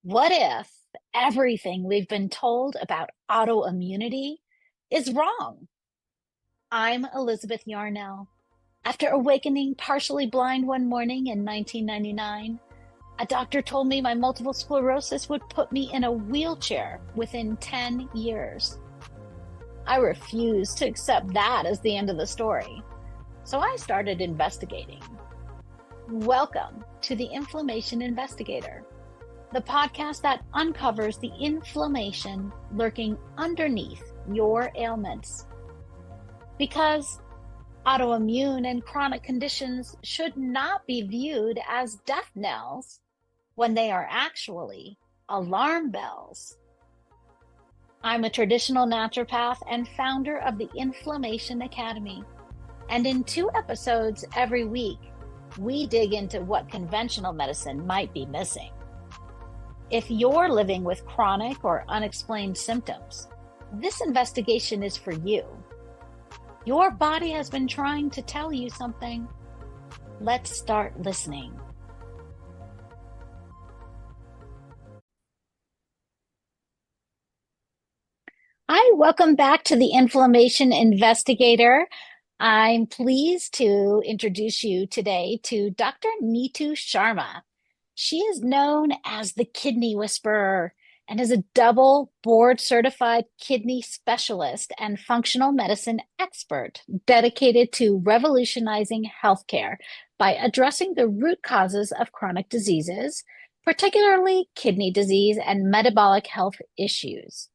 What if everything we've been told about autoimmunity is wrong? I'm Elizabeth Yarnell. After awakening partially blind one morning in 1999, a doctor told me my multiple sclerosis would put me in a wheelchair within 10 years. I refused to accept that as the end of the story, so I started investigating. Welcome to the Inflammation Investigator, the podcast that uncovers the inflammation lurking underneath your ailments. Because autoimmune and chronic conditions should not be viewed as death knells when they are actually alarm bells. I'm a traditional naturopath and founder of the Inflammation Academy. And in 2 episodes every week, we dig into what conventional medicine might be missing. If you're living with chronic or unexplained symptoms, this investigation is for you. Your body has been trying to tell you something. Let's start listening. Hi, welcome back to the Inflammation Investigator. I'm pleased to introduce you today to Dr. Neetu Sharma. She is known as the Kidney Whisperer and is a double board-certified kidney specialist and functional medicine expert dedicated to revolutionizing healthcare by addressing the root causes of chronic diseases, particularly kidney disease and metabolic health issues.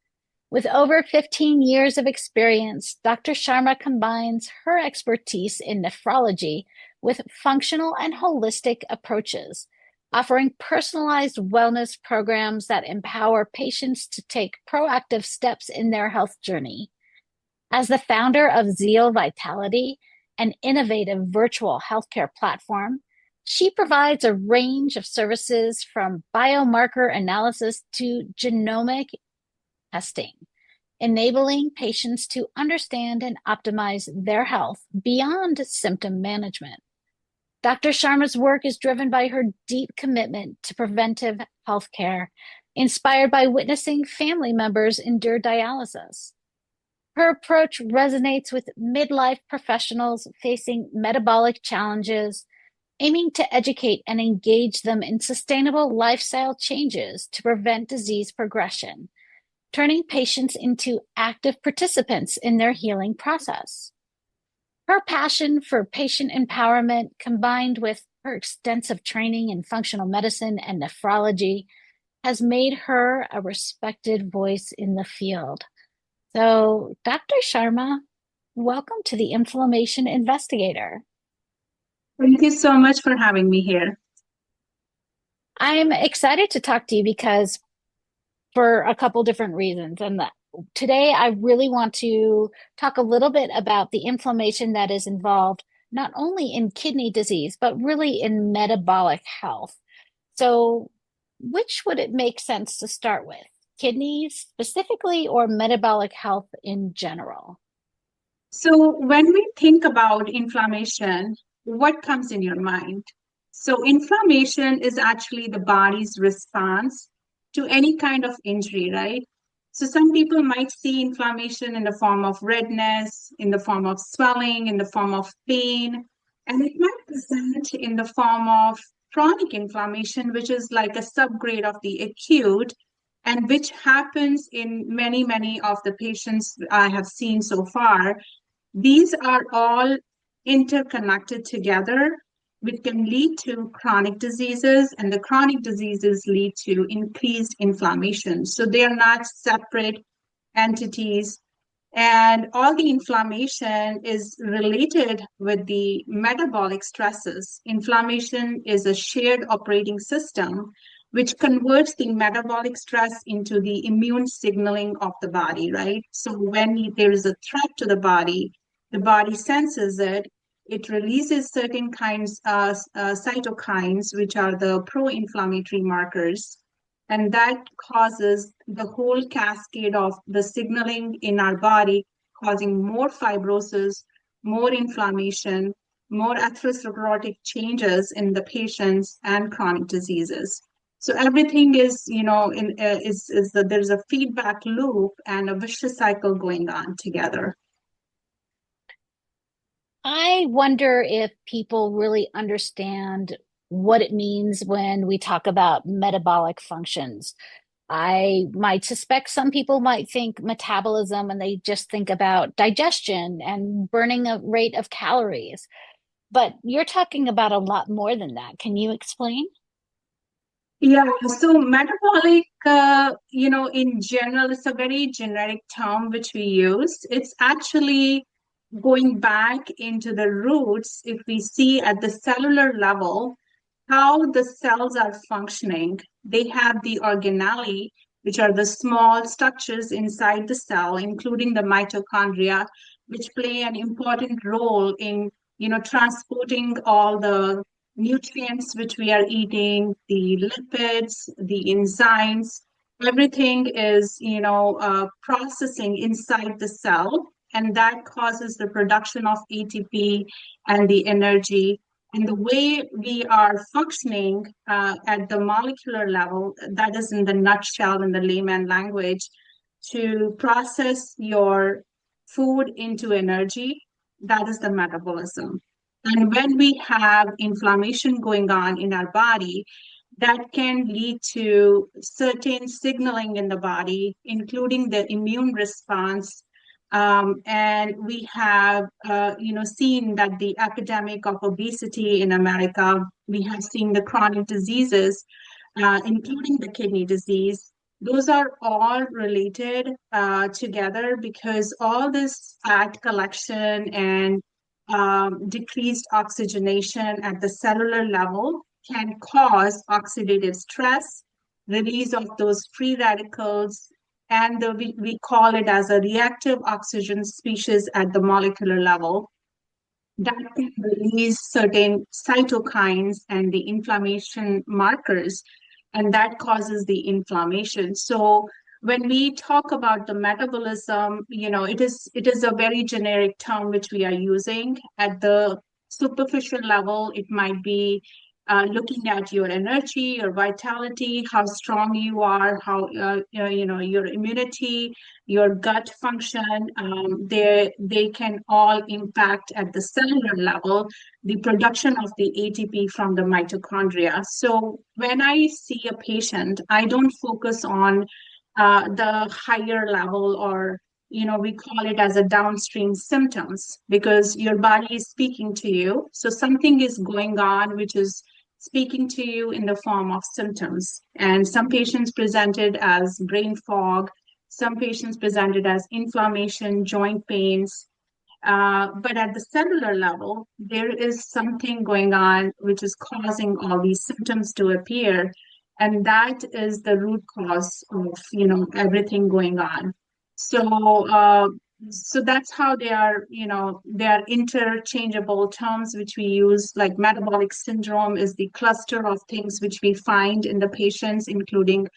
With over 15 years of experience, Dr. Sharma combines her expertise in nephrology with functional and holistic approaches, offering personalized wellness programs that empower patients to take proactive steps in their health journey. As the founder of Zeal Vitality, an innovative virtual healthcare platform, she provides a range of services from biomarker analysis to genomic testing, enabling patients to understand and optimize their health beyond symptom management. Dr. Sharma's work is driven by her deep commitment to preventive healthcare, inspired by witnessing family members endure dialysis. Her approach resonates with midlife professionals facing metabolic challenges, aiming to educate and engage them in sustainable lifestyle changes to prevent disease progression, turning patients into active participants in their healing process. Her passion for patient empowerment, combined with her extensive training in functional medicine and nephrology, has made her a respected voice in the field. So, Dr. Sharma, welcome to the Inflammation Investigator. Thank you so much for having me here. I'm excited to talk to you because for a couple different reasons. And today I really want to talk a little bit about the inflammation that is involved not only in kidney disease, but really in metabolic health. So which would it make sense to start with? Kidneys specifically or metabolic health in general? So when we think about inflammation, what comes in your mind? So inflammation is actually the body's response to any kind of injury, right? So some people might see inflammation in the form of redness, in the form of swelling, in the form of pain, and it might present in the form of chronic inflammation, which is like a subgrade of the acute, and which happens in many, many of the patients I have seen so far. These are all interconnected together, which can lead to chronic diseases, and the chronic diseases lead to increased inflammation. So they are not separate entities. And all the inflammation is related with the metabolic stresses. Inflammation is a shared operating system which converts the metabolic stress into the immune signaling of the body, right? So when there is a threat to the body senses it, it releases certain kinds of cytokines, which are the pro-inflammatory markers, and that causes the whole cascade of the signaling in our body, causing more fibrosis, more inflammation, more atherosclerotic changes in the patients and chronic diseases. So everything is, is that there's a feedback loop and a vicious cycle going on together. I wonder if people really understand what it means when we talk about metabolic functions. I might suspect some people might think metabolism and they just think about digestion and burning a rate of calories. But you're talking about a lot more than that. Can you explain? Yeah, so metabolic, in general, it's a very generic term which we use. It's actually going back into the roots. If we see at the cellular level how the cells are functioning, they have the organelle, which are the small structures inside the cell, including the mitochondria, which play an important role in, transporting all the nutrients which we are eating, the lipids, the enzymes, everything is, processing inside the cell, and that causes the production of ATP and the energy. And the way we are functioning at the molecular level, that is in the nutshell, in the layman language, to process your food into energy, that is the metabolism. And when we have inflammation going on in our body, that can lead to certain signaling in the body, including the immune response. And we have, seen that the epidemic of obesity in America, we have seen the chronic diseases, including the kidney disease. Those are all related together because all this fat collection and decreased oxygenation at the cellular level can cause oxidative stress, release of those free radicals, and we call it as a reactive oxygen species at the molecular level that can release certain cytokines and the inflammation markers, and that causes the inflammation. So when we talk about the metabolism, it is a very generic term which we are using. At the superficial level, it might be looking at your energy, your vitality, how strong you are, how your immunity, your gut function. They can all impact at the cellular level the production of the ATP from the mitochondria. So when I see a patient, I don't focus on the higher level, or we call it as a downstream symptoms, because your body is speaking to you. So something is going on which is speaking to you in the form of symptoms. And some patients presented as brain fog, some patients presented as inflammation, joint pains. But at the cellular level, there is something going on which is causing all these symptoms to appear. And that is the root cause of, everything going on. So, so that's how they are interchangeable terms which we use. Like metabolic syndrome is the cluster of things which we find in the patients, including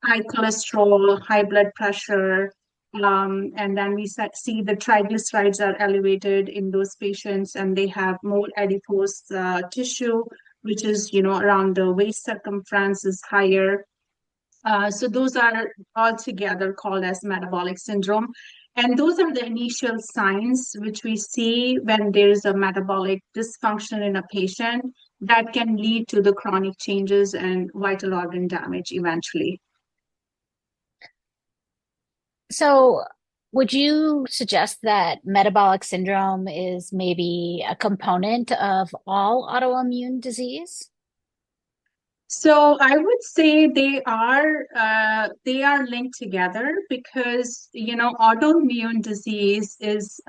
high cholesterol, high blood pressure, and then we see the triglycerides are elevated in those patients, and they have more adipose tissue, which is, around the waist circumference is higher. So those are altogether called as metabolic syndrome. And those are the initial signs which we see when there's a metabolic dysfunction in a patient that can lead to the chronic changes and vital organ damage eventually. So, would you suggest that metabolic syndrome is maybe a component of all autoimmune disease? So I would say they are linked together because autoimmune disease is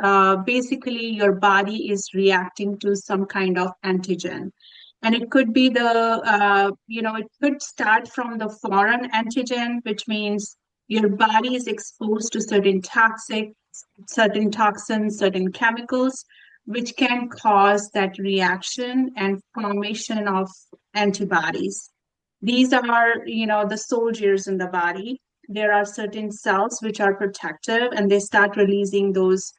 basically your body is reacting to some kind of antigen, and it could be it could start from the foreign antigen, which means your body is exposed to certain toxins, certain chemicals, which can cause that reaction and formation of antibodies. These are, the soldiers in the body. There are certain cells which are protective, and they start releasing those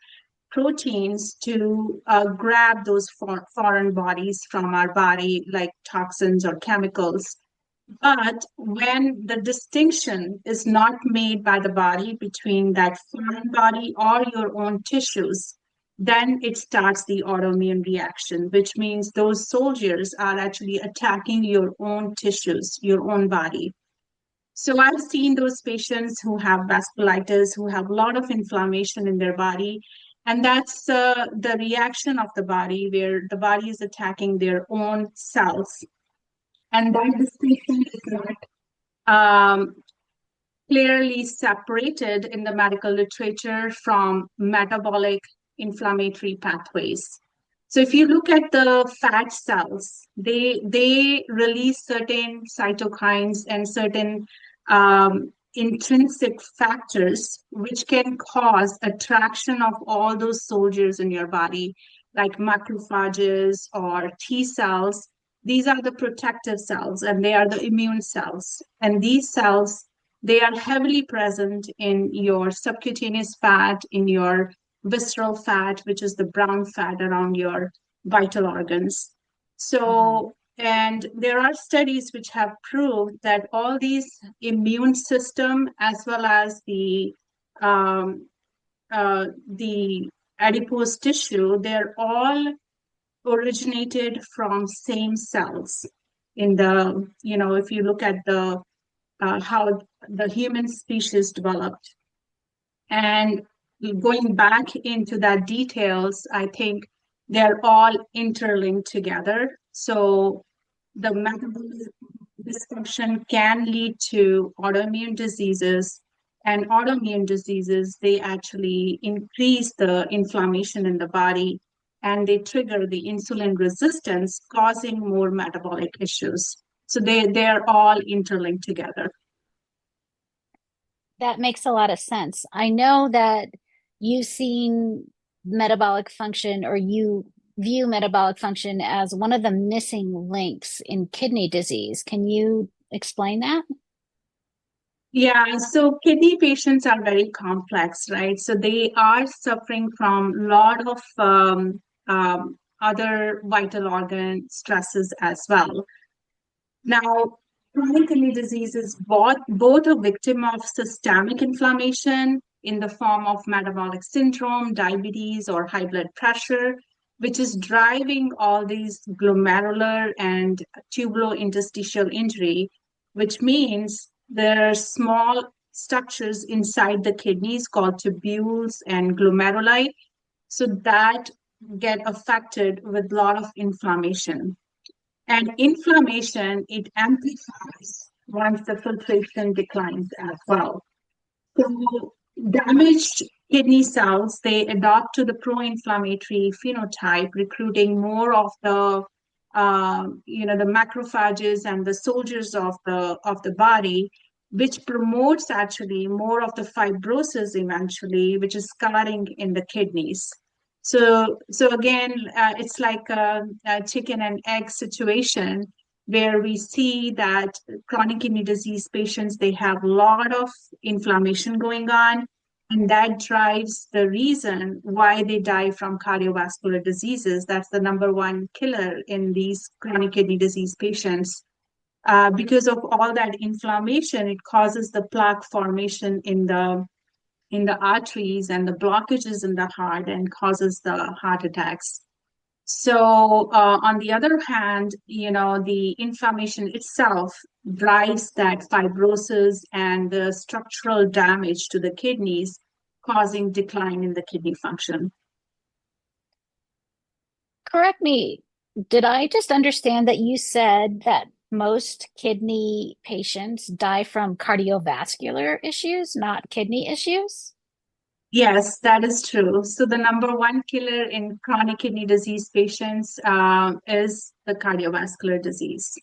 proteins to grab those foreign bodies from our body, like toxins or chemicals. But when the distinction is not made by the body between that foreign body or your own tissues, then it starts the autoimmune reaction, which means those soldiers are actually attacking your own tissues, your own body. So I've seen those patients who have vasculitis, who have a lot of inflammation in their body, and that's the reaction of the body where the body is attacking their own cells. And that distinction is not um, clearly separated in the medical literature from metabolic inflammatory pathways. So if you look at the fat cells, they release certain cytokines and certain intrinsic factors which can cause attraction of all those soldiers in your body, like macrophages or T cells. These are the protective cells and they are the immune cells. And these cells, they are heavily present in your subcutaneous fat, in your visceral fat, which is the brown fat around your vital organs. Mhm. So, and there are studies which have proved that all these immune system as well as um, the adipose tissue, they're all originated from same cells. In the, if you look at the how the human species developed. And going back into that details, I think they're all interlinked together. So the metabolic dysfunction can lead to autoimmune diseases, and autoimmune diseases, they actually increase the inflammation in the body and they trigger the insulin resistance, causing more metabolic issues. So they're all interlinked together. That makes a lot of sense. I know that you've seen metabolic function, or you view metabolic function as one of the missing links in kidney disease. Can you explain that? Yeah, so kidney patients are very complex, right? So they are suffering from a lot of other vital organ stresses as well. Now, chronic kidney disease is both a victim of systemic inflammation in the form of metabolic syndrome, diabetes, or high blood pressure, which is driving all these glomerular and tubulointerstitial injury, which means there are small structures inside the kidneys called tubules and glomeruli. So that get affected with a lot of inflammation. And inflammation, it amplifies once the filtration declines as well. So damaged kidney cells, they adapt to the pro-inflammatory phenotype, recruiting more of the macrophages and the soldiers of the body, which promotes actually more of the fibrosis eventually, which is scarring in the kidneys. So again, it's like a chicken and egg situation where we see that chronic kidney disease patients, they have a lot of inflammation going on, and that drives the reason why they die from cardiovascular diseases. That's the number one killer in these chronic kidney disease patients. Because of all that inflammation, it causes the plaque formation in the arteries and the blockages in the heart and causes the heart attacks. So, on the other hand, the inflammation itself drives that fibrosis and the structural damage to the kidneys, causing decline in the kidney function. Correct me. Did I just understand that you said that most kidney patients die from cardiovascular issues, not kidney issues? Yes, that is true. So, the number one killer in chronic kidney disease patients is the cardiovascular disease.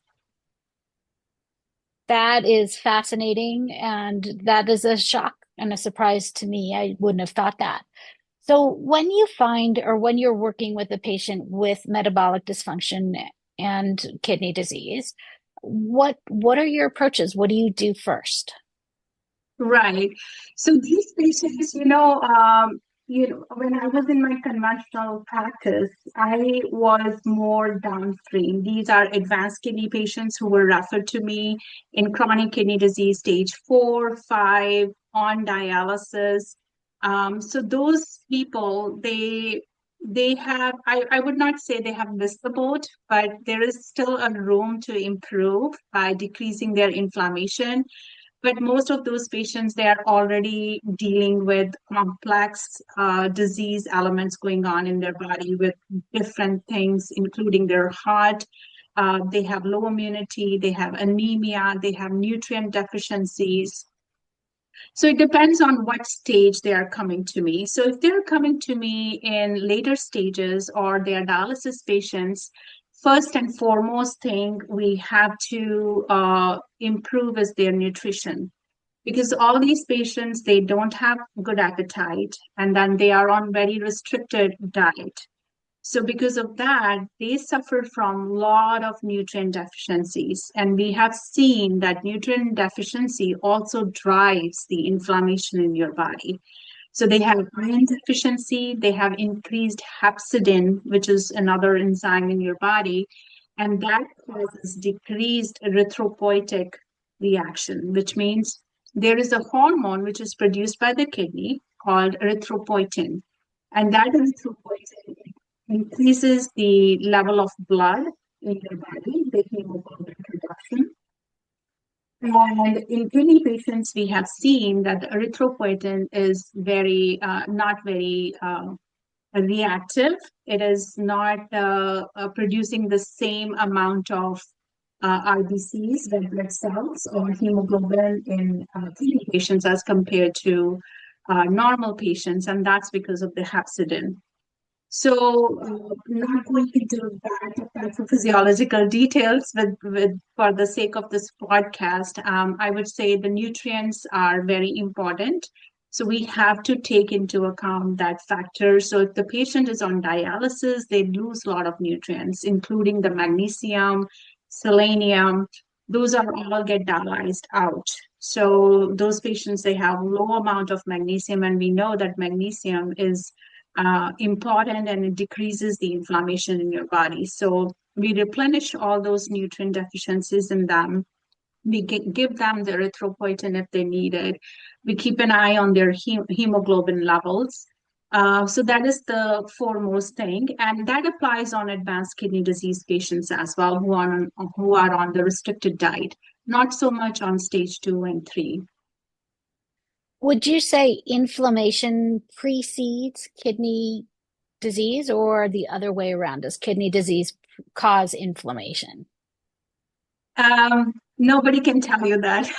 That is fascinating, and that is a shock and a surprise to me. I wouldn't have thought that. So, when you find, or when you're working with a patient with metabolic dysfunction and kidney disease, what are your approaches? What do you do first? Right. So, these patients, when I was in my conventional practice, I was more downstream. These are advanced kidney patients who were referred to me in chronic kidney disease stage 4, 5, on dialysis. So those people, they have, I would not say they have missed the boat, but there is still a room to improve by decreasing their inflammation. But most of those patients, they are already dealing with complex disease elements going on in their body with different things, including their heart. They have low immunity, they have anemia, they have nutrient deficiencies. So it depends on what stage they are coming to me. So if they're coming to me in later stages or they are dialysis patients, first and foremost thing we have to improve is their nutrition, because all these patients, they don't have good appetite, and then they are on very restricted diet. So because of that, they suffer from a lot of nutrient deficiencies. And we have seen that nutrient deficiency also drives the inflammation in your body. So they have iron deficiency, they have increased hepcidin, which is another enzyme in your body, and that causes decreased erythropoietic reaction, which means there is a hormone which is produced by the kidney called erythropoietin. And that erythropoietin increases the level of blood in your body, the hemoglobin production. And in kidney patients, we have seen that the erythropoietin is not very reactive. It is not producing the same amount of RBCs, red blood cells, or hemoglobin in kidney patients as compared to normal patients, and that's because of the hepcidin. So, not going into that pathophysiological details for the sake of this podcast, I would say the nutrients are very important. So we have to take into account that factor. So if the patient is on dialysis, they lose a lot of nutrients, including the magnesium, selenium. Those are all get dialyzed out. So those patients, they have low amount of magnesium, and we know that magnesium is important and it decreases the inflammation in your body. So we replenish all those nutrient deficiencies in them. We give them the erythropoietin if they need it. We keep an eye on their hemoglobin levels. So that is the foremost thing, and that applies on advanced kidney disease patients as well who are on the restricted diet, not so much on stage 2 and 3. Would you say inflammation precedes kidney disease or the other way around? Does kidney disease cause inflammation? Nobody can tell you that.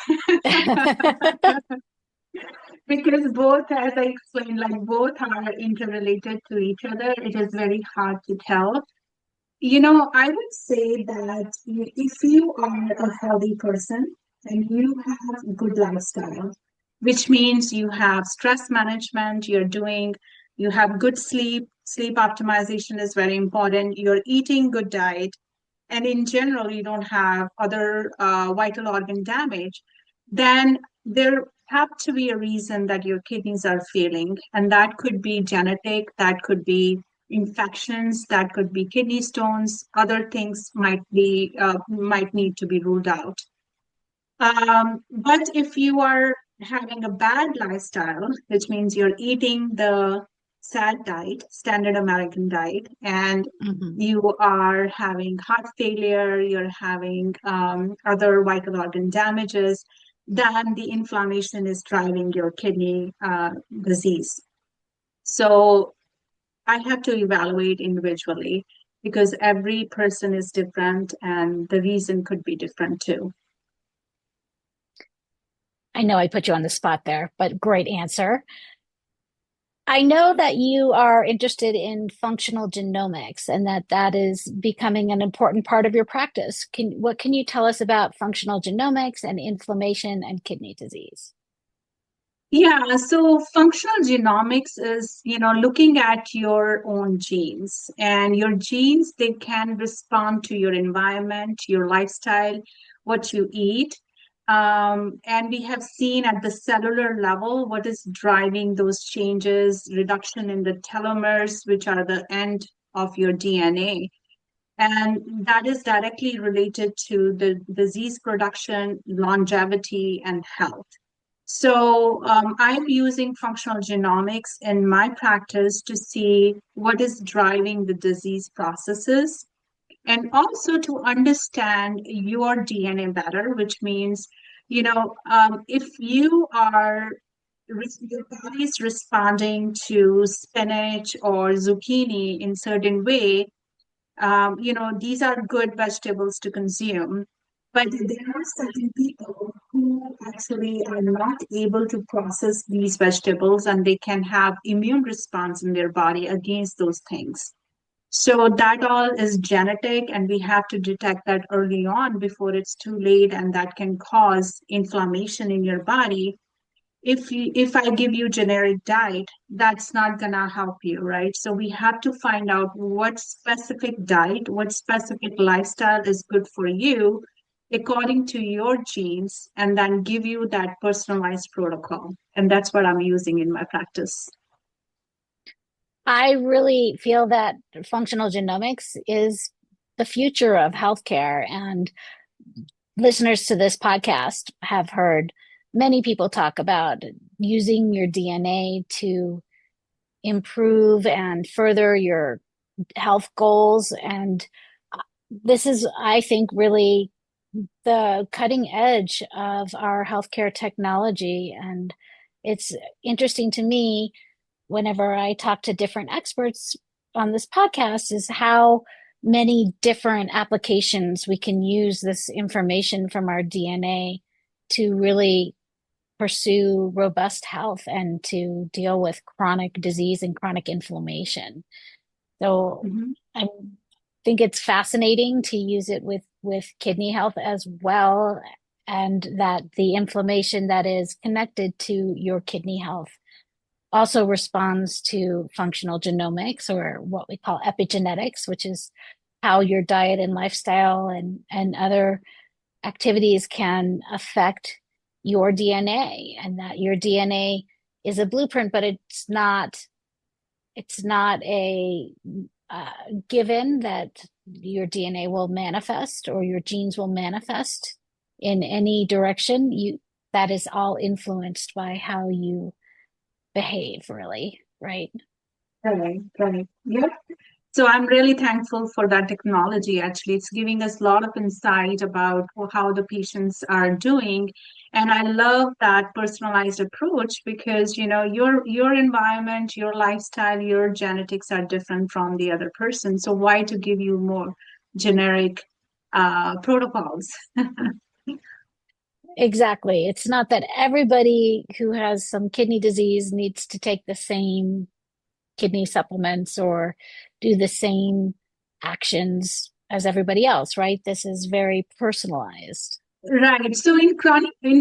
Because both, as I explained, like both are interrelated to each other. It is very hard to tell. I would say that if you are a healthy person and you have good lifestyle, which means you have stress management, you have good sleep optimization is very important, you're eating good diet, and in general, you don't have other vital organ damage, then there have to be a reason that your kidneys are failing. And that could be genetic, that could be infections, that could be kidney stones, other things might need to be ruled out. But if you are having a bad lifestyle, which means you're eating the SAD diet, standard American diet, and you are having heart failure, you're having other vital organ damages, then the inflammation is driving your kidney disease. So I have to evaluate individually because every person is different and the reason could be different too. I know I put you on the spot there, but great answer. I know that you are interested in functional genomics and that is becoming an important part of your practice. What can you tell us about functional genomics and inflammation and kidney disease? Yeah, so functional genomics is, looking at your own genes, and your genes, they can respond to your environment, your lifestyle, what you eat. And we have seen at the cellular level what is driving those changes, reduction in the telomeres, which are the end of your DNA. And that is directly related to the disease production, longevity, and health. So I'm using functional genomics in my practice to see what is driving the disease processes and also to understand your DNA better, which means, if your body is responding to spinach or zucchini in certain way, these are good vegetables to consume. But there are certain people who actually are not able to process these vegetables and they can have immune response in their body against those things. So that all is genetic, and we have to detect that early on before it's too late, and that can cause inflammation in your body. If I give you generic diet, that's not gonna help you, right? So we have to find out what specific diet, what specific lifestyle is good for you according to your genes, and then give you that personalized protocol. And that's what I'm using in my practice. I really feel that functional genomics is the future of healthcare. And listeners to this podcast have heard many people talk about using your DNA to improve and further your health goals. And this is, I think, really the cutting edge of our healthcare technology. And it's interesting to me whenever I talk to different experts on this podcast is how many different applications we can use this information from our DNA to really pursue robust health and to deal with chronic disease and chronic inflammation. So Mhm. I think it's fascinating to use it with kidney health as well, and that the inflammation that is connected to your kidney health also responds to functional genomics, or what we call epigenetics, which is how your diet and lifestyle and other activities can affect your DNA, and that your DNA is a blueprint, but it's not a given that your DNA will manifest or your genes will manifest in any direction. That is all influenced by how you behave, really, right? Right, right. Yep. So I'm really thankful for that technology. Actually, it's giving us a lot of insight about how the patients are doing. And I love that personalized approach because, your environment, your lifestyle, your genetics are different from the other person. So why to give you more generic protocols? Exactly. It's not that everybody who has some kidney disease needs to take the same kidney supplements or do the same actions as everybody else, right? This is very personalized. Right. So in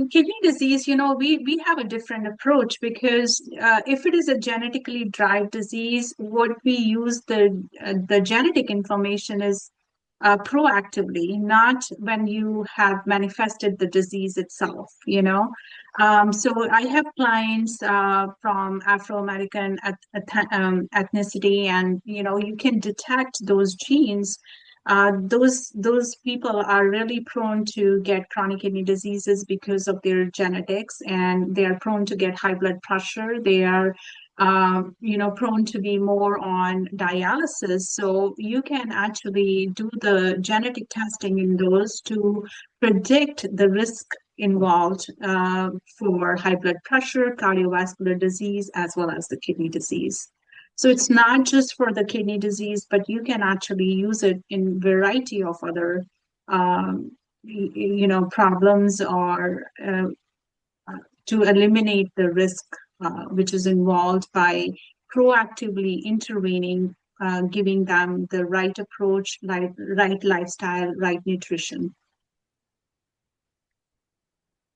kidney disease, we have a different approach because if it is a genetically drive disease, what we use the genetic information is proactively, not when you have manifested the disease itself. So I have clients from Afro-American ethnicity, and you can detect those genes. Those people are really prone to get chronic kidney diseases because of their genetics, and they are prone to get high blood pressure. They are, prone to be more on dialysis. So you can actually do the genetic testing in those to predict the risk involved for high blood pressure, cardiovascular disease, as well as the kidney disease. So it's not just for the kidney disease, but you can actually use it in variety of other, um, problems or to eliminate the risk which is involved by proactively intervening, giving them the right approach, right lifestyle, right nutrition.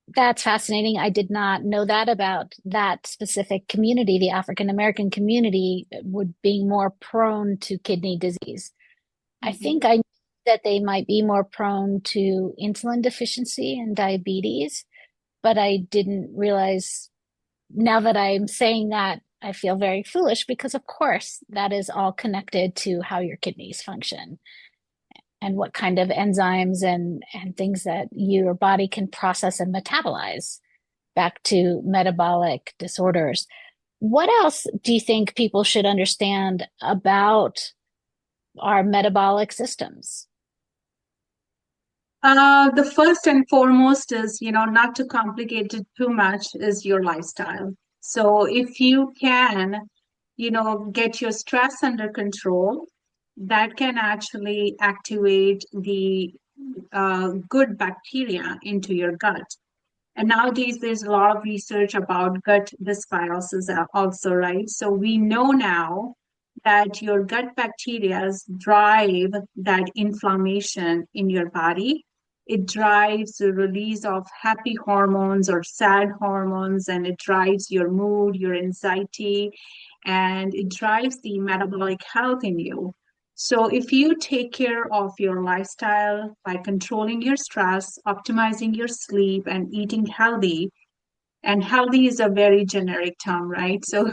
That's fascinating. I did not know that about that specific community, the African American community, would being more prone to kidney disease. I Mhm. think I knew that they might be more prone to insulin deficiency and diabetes, but I didn't realize. Now that I'm saying that, I feel very foolish because, of course, that is all connected to how your kidneys function and what kind of enzymes and things that your body can process and metabolize back to metabolic disorders. What else do you think people should understand about our metabolic systems? The first and foremost is, not to complicate it too much, is your lifestyle. So if you can, get your stress under control, that can actually activate the good bacteria into your gut. And nowadays, there's a lot of research about gut dysbiosis also, right? So we know now that your gut bacteria drive that inflammation in your body. It drives the release of happy hormones or sad hormones, and it drives your mood, your anxiety, and it drives the metabolic health in you. So, if you take care of your lifestyle by controlling your stress, optimizing your sleep, and eating healthy, and healthy is a very generic term, right? So,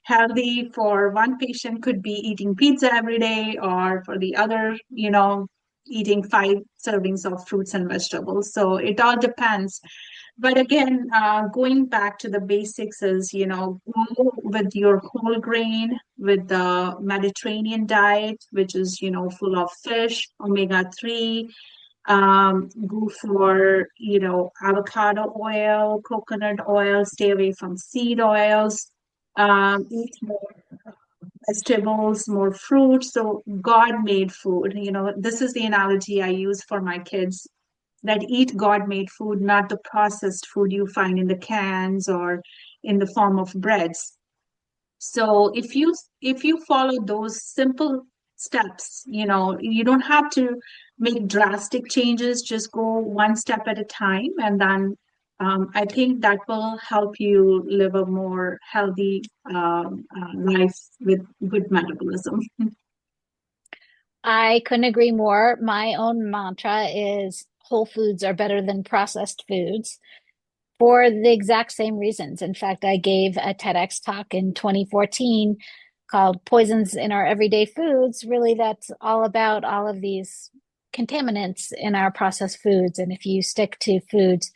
healthy for one patient could be eating pizza every day, or for the other, eating 5 servings of fruits and vegetables. So, it all depends. But again, going back to the basics is, go with your whole grain, with the Mediterranean diet, which is, full of fish, omega-3. Go for, avocado oil, coconut oil, stay away from seed oils. Eat more vegetables, more fruit. So God made food. This is the analogy I use for my kids, that eat God-made food, not the processed food you find in the cans or in the form of breads. So if you follow those simple steps, you don't have to make drastic changes, just go one step at a time. And then I think that will help you live a more healthy life with good metabolism. I couldn't agree more. My own mantra is whole foods are better than processed foods for the exact same reasons. In fact, I gave a TEDx talk in 2014 called Poisons in Our Everyday Foods. Really, that's all about all of these contaminants in our processed foods. And if you stick to foods,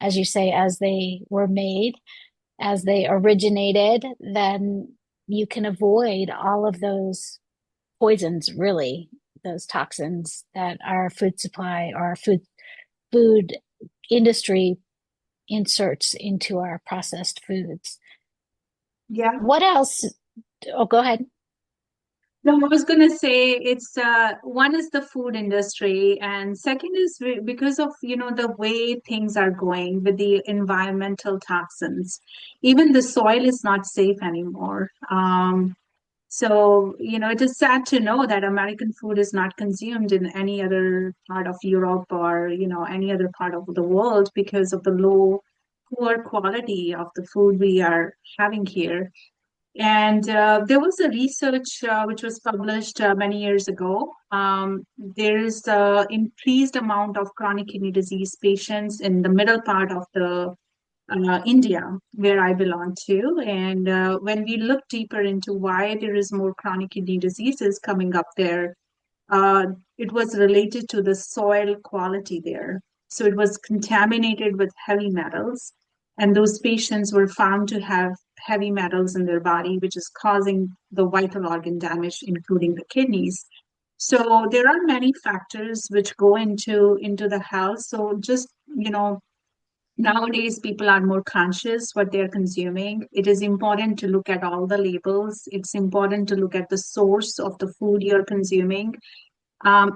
as you say, as they were made, as they originated, then you can avoid all of those poisons, really, those toxins that our food supply or our food industry inserts into our processed foods. Yeah. What else? Oh, go ahead. No, I was going to say it's one is the food industry, and second is because of the way things are going with the environmental toxins. Even the soil is not safe anymore. So it is sad to know that American food is not consumed in any other part of Europe or any other part of the world because of the poor quality of the food we are having here. And there was a research which was published many years ago. There is increased amount of chronic kidney disease patients in the middle part of the India, where I belong to. And when we look deeper into why there is more chronic kidney diseases coming up there, uh, it was related to the soil quality there. So it was contaminated with heavy metals, and those patients were found to have heavy metals in their body, which is causing the vital organ damage, including the kidneys. So there are many factors which go into the health. So just nowadays people are more conscious what they're consuming. It is important to look at all the labels. It's important to look at the source of the food you're consuming.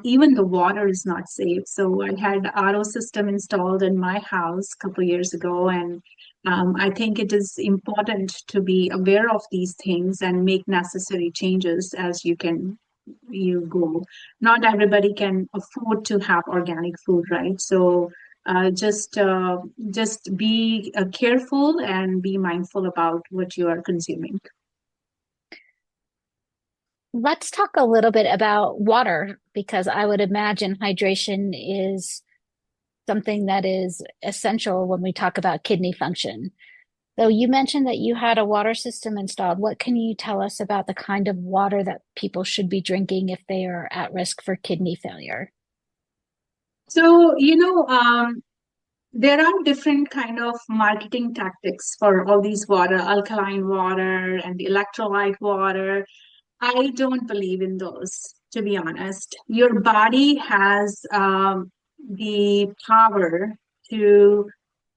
Even the water is not safe. So I had RO system installed in my house a couple of years ago, and I think it is important to be aware of these things and make necessary changes as you go. Not everybody can afford to have organic food, right? So just be careful and be mindful about what you are consuming. Let's talk a little bit about water because I would imagine hydration is something that is essential when we talk about kidney function. So you mentioned that you had a water system installed. What can you tell us about the kind of water that people should be drinking if they are at risk for kidney failure? So, there are different kind of marketing tactics for all these water, alkaline water and the electrolyte water. I don't believe in those, to be honest. Your body has the power to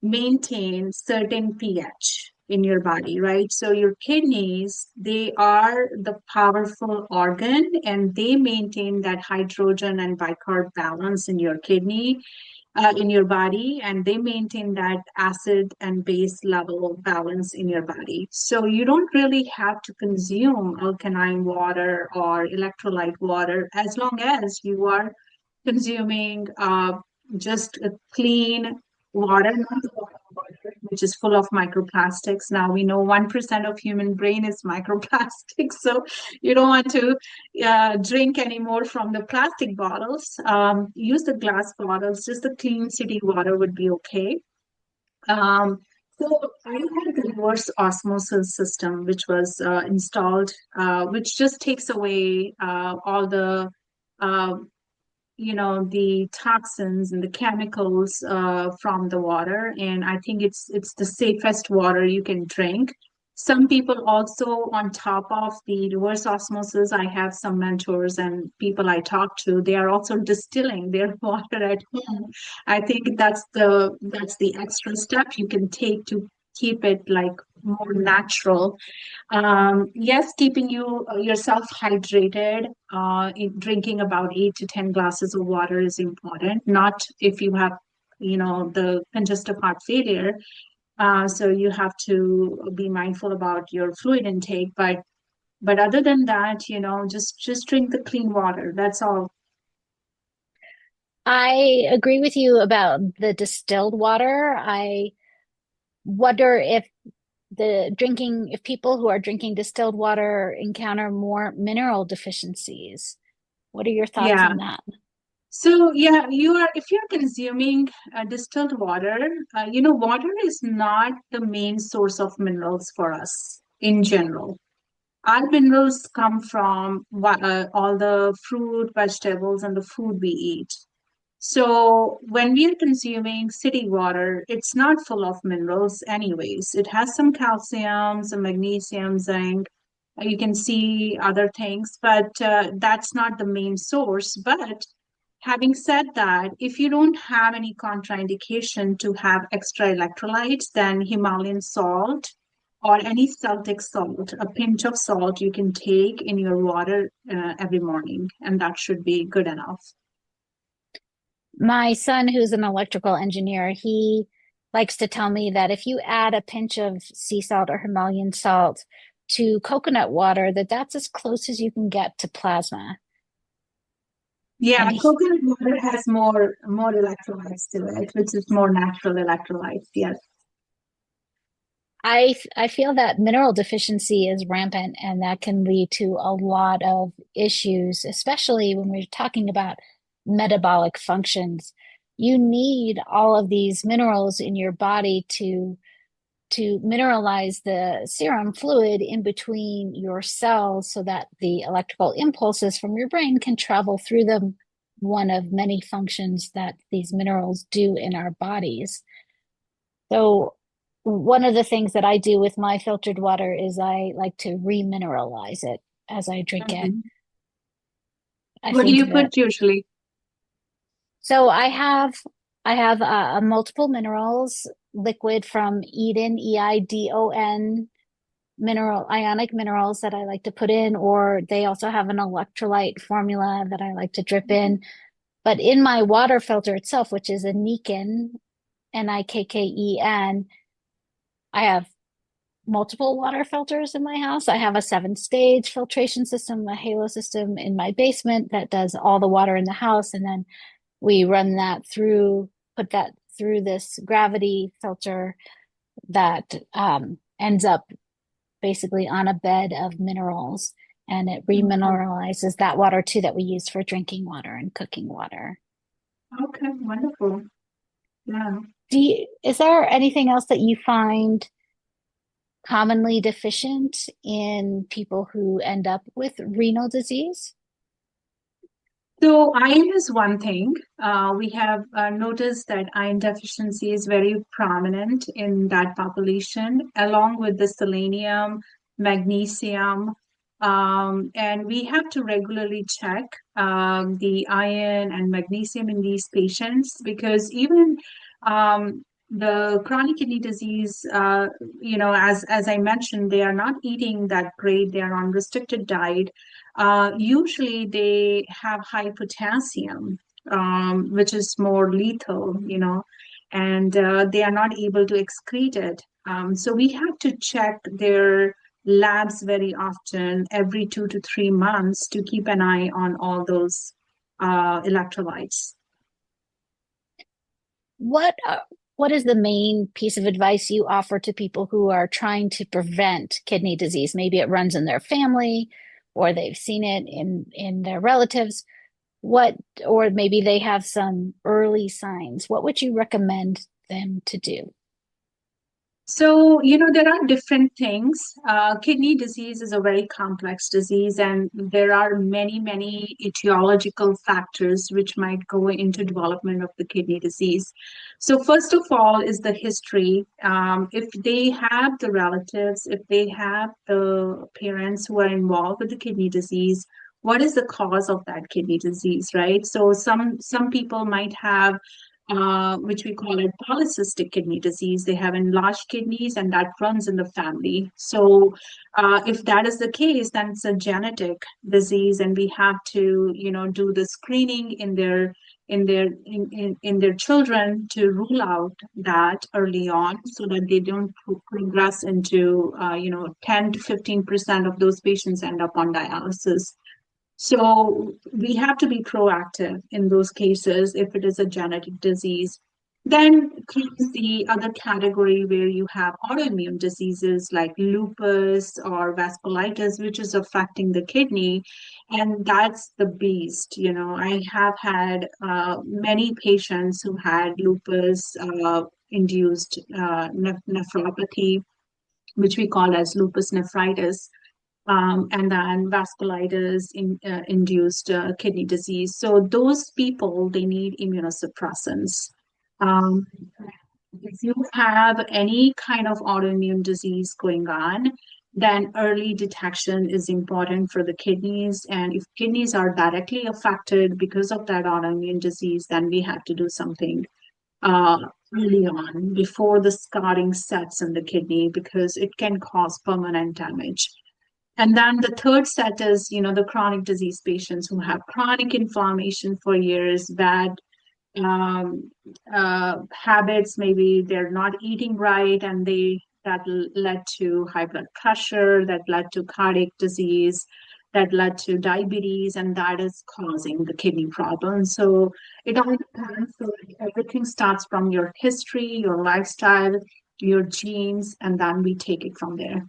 maintain certain pH in your body, right? So your kidneys, they are the powerful organ and they maintain that hydrogen and bicarb balance in your kidney in your body, and they maintain that acid and base level balance in your body. So you don't really have to consume alkaline water or electrolyte water as long as you are consuming just a clean water, not the bottled water, which is full of microplastics. Now we know 1% of human brain is microplastics, so you don't want to drink anymore from the plastic bottles. Use the glass bottles. Just the clean city water would be okay. Um, so I had the reverse osmosis system, which was installed, which just takes away all the uh, the toxins and the chemicals from the water, and I think it's the safest water you can drink. Some people also, on top of the reverse osmosis, I have some mentors and people I talk to, they are also distilling their water at home. I think that's the extra step you can take to keep it like more natural. Yes, keeping yourself hydrated, drinking about 8 to 10 glasses of water is important. Not if you have, the congestive heart failure. So you have to be mindful about your fluid intake. But other than that, just drink the clean water. That's all. I agree with you about the distilled water. I wonder if people who are drinking distilled water encounter more mineral deficiencies. What are your thoughts Yeah. on that? So yeah, if you're consuming distilled water, water is not the main source of minerals for us in general. Our minerals come from all the fruit, vegetables, and the food we eat. So when we are consuming city water, it's not full of minerals anyways. It has some calcium, some magnesium, zinc. You can see other things, but that's not the main source. But having said that, if you don't have any contraindication to have extra electrolytes, then Himalayan salt or any Celtic salt, a pinch of salt you can take in your water every morning, and that should be good enough. My son, who's an electrical engineer, he likes to tell me that if you add a pinch of sea salt or Himalayan salt to coconut water, that's as close as you can get to plasma. Yeah, And he, coconut water has more electrolytes to it, which is more natural electrolytes. Yes. I feel that mineral deficiency is rampant, and that can lead to a lot of issues, especially when we're talking about metabolic functions. You need all of these minerals in your body to mineralize the serum fluid in between your cells so that the electrical impulses from your brain can travel through them, one of many functions that these minerals do in our bodies. So, one of the things that I do with my filtered water is I like to remineralize it as I drink it. Mhm. I What do think you that put usually? so I have multiple minerals liquid from Eden, Eidon mineral ionic minerals that I like to put in, or they also have an electrolyte formula that I like to drip in. But in my water filter itself, which is a Nikken, Nikken, I have multiple water filters in my house. I have a 7 stage filtration system, a halo system in my basement that does all the water in the house. And then we run that through, put that through this gravity filter that ends up basically on a bed of minerals. and it Okay. remineralizes that water too that we use for drinking water and cooking water. Okay, wonderful. Yeah. Is there anything else that you find commonly deficient in people who end up with renal disease? So iron is one thing. We have noticed that iron deficiency is very prominent in that population, along with the selenium, magnesium, and we have to regularly check the iron and magnesium in these patients because even the chronic kidney disease, as I mentioned, they are not eating that great. They are on restricted diet. Usually they have high potassium, which is more lethal, and they are not able to excrete it. So we have to check their labs very often, every 2 to 3 months, to keep an eye on all those electrolytes. What what is the main piece of advice you offer to people who are trying to prevent kidney disease? Maybe it runs in their family or they've seen it in their relatives. What or maybe they have some early signs. What would you recommend them to do? So, there are different things. Kidney disease is a very complex disease, and there are many, many etiological factors which might go into development of the kidney disease. So, first of all, is the history. If they have the relatives, if they have the parents who are involved with the kidney disease, what is the cause of that kidney disease, right? So, some people might have which we call it polycystic kidney disease. They have enlarged kidneys, and that runs in the family. So, if that is the case, then it's a genetic disease, and we have to, do the screening in their children to rule out that early on, so that they don't progress into, 10 to 15% of those patients end up on dialysis. So we have to be proactive in those cases if it is a genetic disease. Then comes the other category where you have autoimmune diseases like lupus or vasculitis, which is affecting the kidney. And that's the beast. I have had many patients who had lupus induced nephropathy, which we call as lupus nephritis, and then vasculitis induced kidney disease. So those people, they need immunosuppressants. Um, if you have any kind of autoimmune disease going on, then early detection is important for the kidneys. And if kidneys are directly affected because of that autoimmune disease, then we have to do something uh, early on before the scarring sets in the kidney because it can cause permanent damage. And then the third set is, the chronic disease patients who have chronic inflammation for years, bad um, habits, maybe they're not eating right, and that led to high blood pressure, that led to cardiac disease, that led to diabetes, and that is causing the kidney problem. So it all depends. So everything starts from your history, your lifestyle, your genes, and then we take it from there.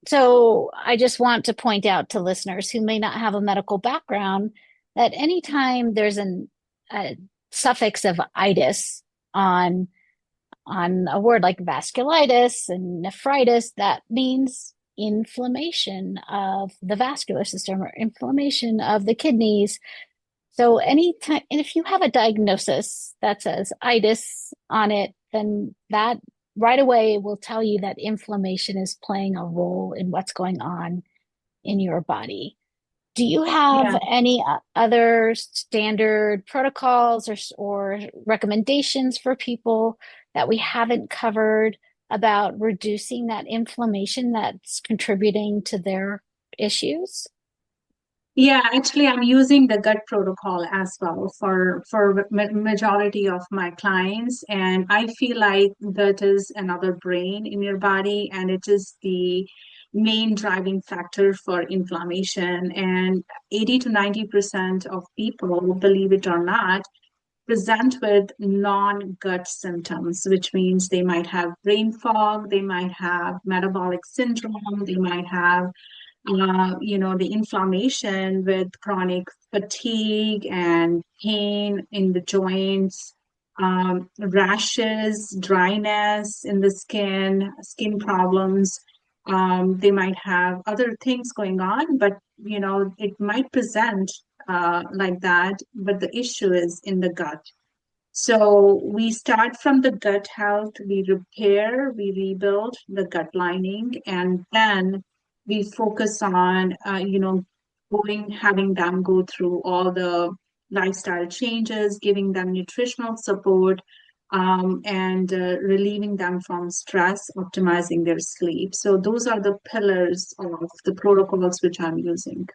So I just want to point out to listeners who may not have a medical background that anytime there's a suffix of itis on a word like vasculitis and nephritis, that means inflammation of the vascular system or inflammation of the kidneys. So anytime, and if you have a diagnosis that says itis on it, then that right away will tell you that inflammation is playing a role in what's going on in your body. Do you have Yeah. any other standard protocols or recommendations for people that we haven't covered about reducing that inflammation that's contributing to their issues? Yeah, actually, I'm using the gut protocol as well for majority of my clients, and I feel like that is another brain in your body, and it is the main driving factor for inflammation. And 80 to 90% of people, believe it or not, present with non-gut symptoms, which means they might have brain fog, they might have metabolic syndrome, they might have the inflammation with chronic fatigue and pain in the joints, rashes, dryness in the skin problems. They might have other things going on, but it might present like that, but the issue is in the gut. So we start from the gut health, we repair, we rebuild the gut lining, and then we focus on, having them go through all the lifestyle changes, giving them nutritional support, and relieving them from stress, optimizing their sleep. So those are the pillars of the protocols which I'm using.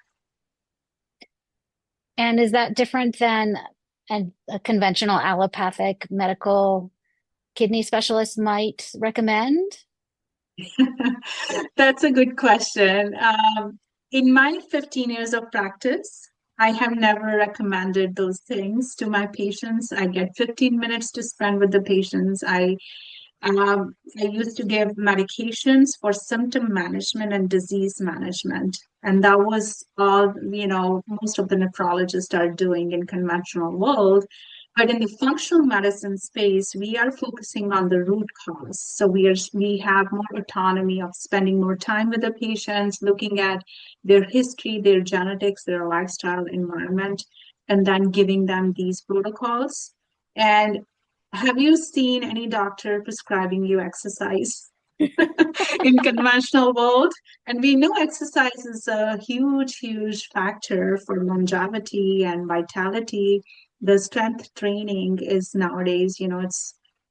And is that different than a conventional allopathic medical kidney specialist might recommend? That's a good question. In my 15 years of practice, I have never recommended those things to my patients. I get 15 minutes to spend with the patients. I used to give medications for symptom management and disease management. And that was all, most of the nephrologists are doing in conventional world. But in the functional medicine space, we are focusing on the root cause. So we have more autonomy of spending more time with the patients, looking at their history, their genetics, their lifestyle environment, and then giving them these protocols. And have you seen any doctor prescribing you exercise in conventional world? And we know exercise is a huge, huge factor for longevity and vitality. The strength training is nowadays,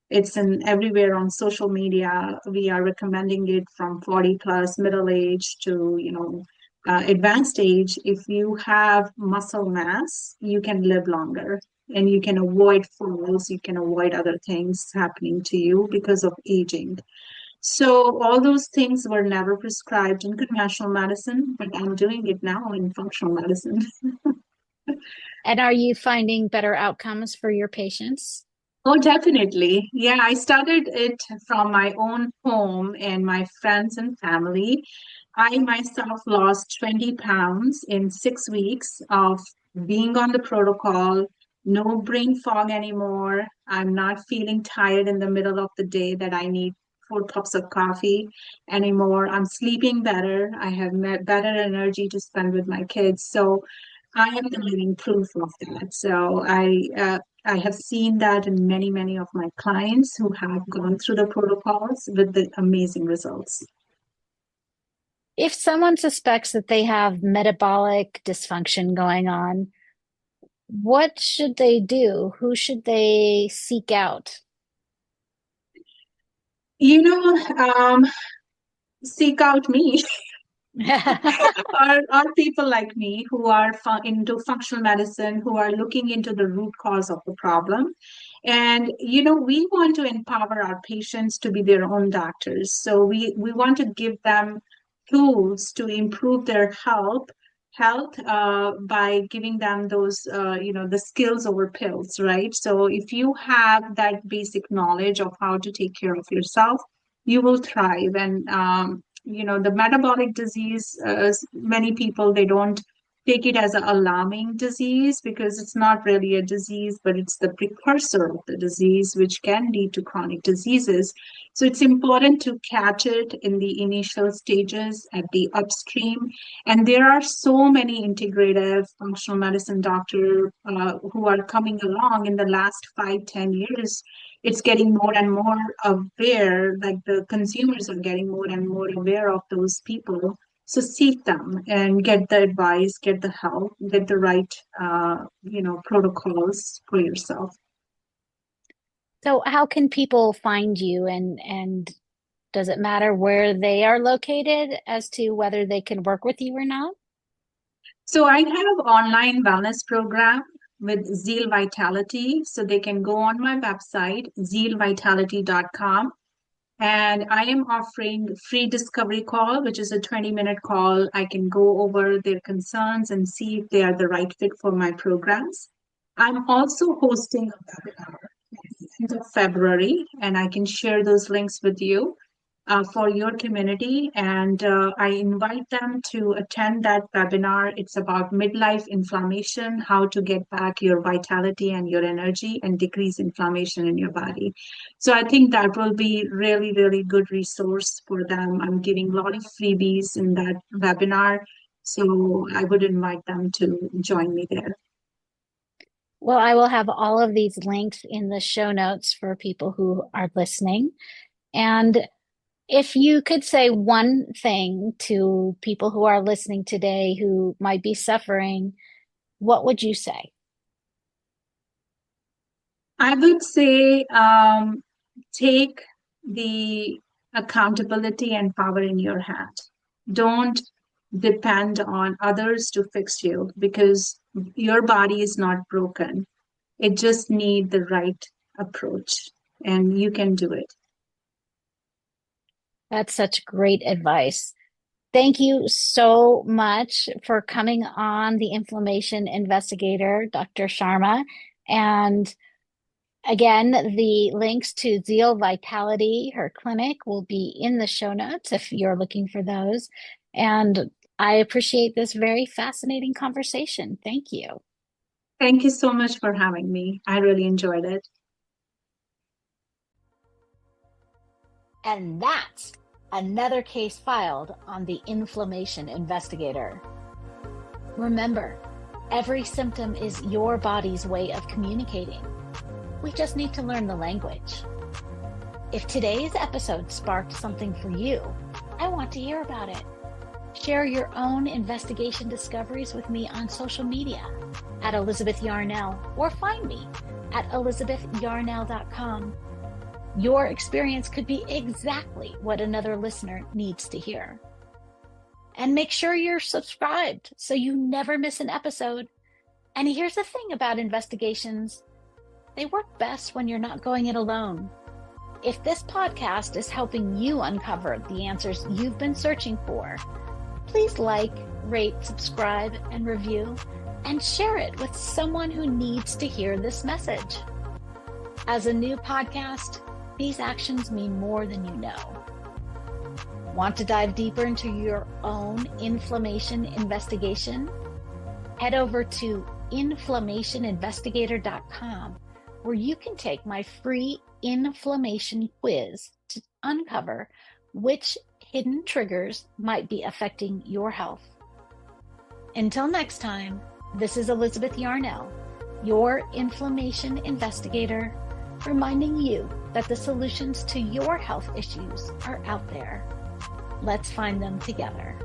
it's in everywhere on social media. We are recommending it from 40 plus middle age to, advanced age. If you have muscle mass, you can live longer and you can avoid falls, you can avoid other things happening to you because of aging. So all those things were never prescribed in conventional medicine, but I'm doing it now in functional medicine. And are you finding better outcomes for your patients? Oh, definitely. Yeah, I started it from my own home and my friends and family. I myself lost 20 pounds in 6 weeks of being on the protocol, no brain fog anymore. I'm not feeling tired in the middle of the day that I need 4 cups of coffee anymore. I'm sleeping better. I have better energy to spend with my kids. So I am the living proof of that. So I have seen that in many, many of my clients who have gone through the protocols with the amazing results. If someone suspects that they have metabolic dysfunction going on, what should they do? Who should they seek out? You know, seek out me. Are people like me who are into functional medicine, who are looking into the root cause of the problem. And, we want to empower our patients to be their own doctors. So we want to give them tools to improve their health by giving them those, the skills over pills, right? So if you have that basic knowledge of how to take care of yourself, you will thrive. And, the metabolic disease, many people, they don't take it as an alarming disease because it's not really a disease, but it's the precursor of the disease, which can lead to chronic diseases. So it's important to catch it in the initial stages at the upstream. And there are so many integrative functional medicine doctors who are coming along in the last 5, 10 years. It's getting more and more aware, like the consumers are getting more and more aware of those people. So seek them and get the advice, get the help, get the right, protocols for yourself. So how can people find you and does it matter where they are located as to whether they can work with you or not? So I have online wellness program with Zeal Vitality. So they can go on my website, zealvitality.com. And I am offering free discovery call, which is a 20-minute call. I can go over their concerns and see if they are the right fit for my programs. I'm also hosting a webinar at the end of February, and I can share those links with you for your community. And I invite them to attend that webinar. It's about midlife inflammation, how to get back your vitality and your energy and decrease inflammation in your body. So I think that will be really, really good resource for them. I'm giving a lot of freebies in that webinar. So I would invite them to join me there. Well, I will have all of these links in the show notes for people who are listening. And if you could say one thing to people who are listening today who might be suffering, what would you say? I would say take the accountability and power in your hand. Don't depend on others to fix you because your body is not broken. It just needs the right approach and you can do it. That's such great advice. Thank you so much for coming on the Inflammation Investigator, Dr. Sharma. And again, the links to Zeal Vitality, her clinic, will be in the show notes if you're looking for those. And I appreciate this very fascinating conversation. Thank you. Thank you so much for having me. I really enjoyed it. And that's another case filed on the Inflammation Investigator. Remember, every symptom is your body's way of communicating. We just need to learn the language. If today's episode sparked something for you, I want to hear about it. Share your own investigation discoveries with me on social media at Elizabeth Yarnell, or find me at elizabethyarnell.com. Your experience could be exactly what another listener needs to hear. And make sure you're subscribed so you never miss an episode. And here's the thing about investigations. They work best when you're not going it alone. If this podcast is helping you uncover the answers you've been searching for, please like, rate, subscribe, and review, and share it with someone who needs to hear this message. As a new podcast, these actions mean more than you know. Want to dive deeper into your own inflammation investigation? Head over to inflammationinvestigator.com, where you can take my free inflammation quiz to uncover which hidden triggers might be affecting your health. Until next time, this is Elizabeth Yarnell, your inflammation investigator, reminding you that the solutions to your health issues are out there. Let's find them together.